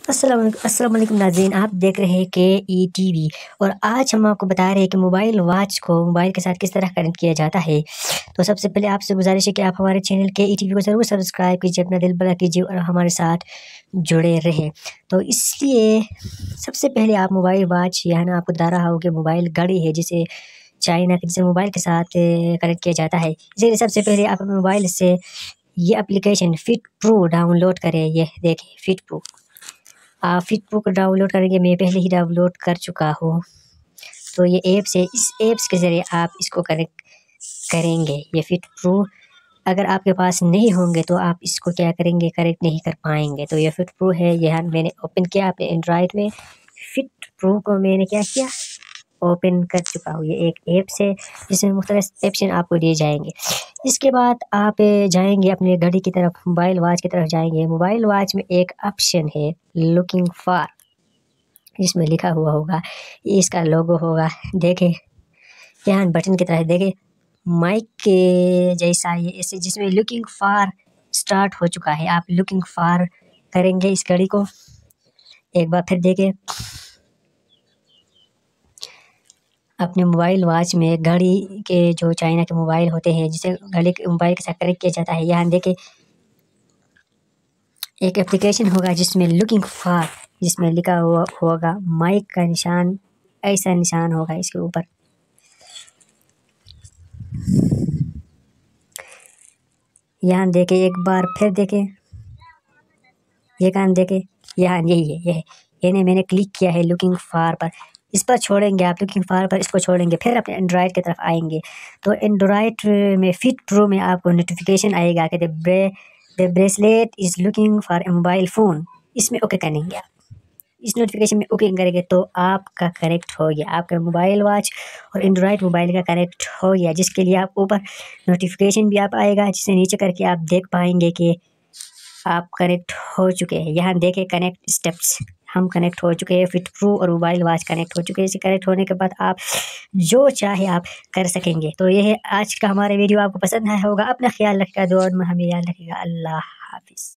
अस्सलाम वालेकुम नाज़रीन, आप देख रहे हैं KETV। और आज हम आपको बता रहे हैं कि मोबाइल वॉच को मोबाइल के साथ किस तरह कनेक्ट किया जाता है। तो सबसे पहले आपसे गुजारिश है कि आप हमारे चैनल KETV को ज़रूर सब्सक्राइब कीजिए, अपना दिल बड़ा कीजिए और हमारे साथ जुड़े रहें। तो इसलिए सबसे पहले आप मोबाइल वॉच या ना आपको बता रहा हो कि मोबाइल घड़ी है जिसे चाइना के जिसे मोबाइल के साथ कनेक्ट किया जाता है। इसलिए सबसे पहले आप अपने मोबाइल से ये एप्लीकेशन फिट प्रो डाउनलोड करें। ये देखिए फिट प्रो, आप फिट प्रो को डाउनलोड करेंगे। मैं पहले ही डाउनलोड कर चुका हूँ। तो ये ऐप्स है, इस ऐप्स के ज़रिए आप इसको कनेक्ट करेंगे। ये फिट प्रो अगर आपके पास नहीं होंगे तो आप इसको क्या करेंगे, कनेक्ट नहीं कर पाएंगे। तो ये फिट प्रो है, यहाँ मैंने ओपन किया अपने एंड्रॉयड में। फिट प्रो को मैंने क्या किया, ओपन कर चुका हूँ। ये एक ऐप्स है जिसमें मुख्तलिफ ऑप्शन आपको दिए जाएंगे। इसके बाद आप जाएंगे अपने घड़ी की तरफ, मोबाइल वॉच की तरफ जाएंगे। मोबाइल वॉच में एक ऑप्शन है लुकिंग फॉर, जिसमें लिखा हुआ होगा, इसका लोगो होगा, देखें यहाँ बटन की तरह देखें माइक के जैसा ये ऐसे, जिसमें लुकिंग फॉर स्टार्ट हो चुका है। आप लुकिंग फॉर करेंगे इस घड़ी को, एक बार फिर देखें अपने मोबाइल वॉच में घड़ी के जो चाइना के मोबाइल होते हैं जिसे घड़ी के मोबाइल के साथ कनेक्ट किया जाता है। यहाँ देखें एक एप्लीकेशन होगा जिसमें लुकिंग फॉर, जिसमें लिखा हुआ होगा माइक का निशान, ऐसा निशान होगा इसके ऊपर। यहाँ देखें एक बार फिर देखें, ये कान देखें, यहाँ यही है, ये मैंने क्लिक किया है लुकिंग फॉर पर। इस पर छोड़ेंगे आप, लुकिंग फॉर पर इसको छोड़ेंगे, फिर अपने एंड्रॉयड की तरफ आएंगे। तो एंड्रॉयड में फिट प्रो में आपको नोटिफिकेशन आएगा कि the bracelet is looking for a mobile phone. इसमें ओके करेंगे आप, इस नोटिफिकेशन में ओके करेंगे तो आपका कनेक्ट हो गया, आपका मोबाइल वॉच और एंड्रॉयड मोबाइल का कनेक्ट हो गया। जिसके लिए आप ऊपर नोटिफिकेशन भी आप आएगा, जिसे नीचे करके आप देख पाएंगे कि आप कनेक्ट हो चुके हैं। यहाँ देखें कनेक्ट स्टेप्स, हम कनेक्ट हो चुके हैं। फिट प्रो और मोबाइल वॉच कनेक्ट हो चुके हैं। इसे कनेक्ट होने के बाद आप जो चाहे आप कर सकेंगे। तो ये है आज का हमारा वीडियो, आपको पसंद आया होगा। अपना ख्याल रखिएगा, दुआ में हमें याद रखिएगा। अल्लाह हाफिज़।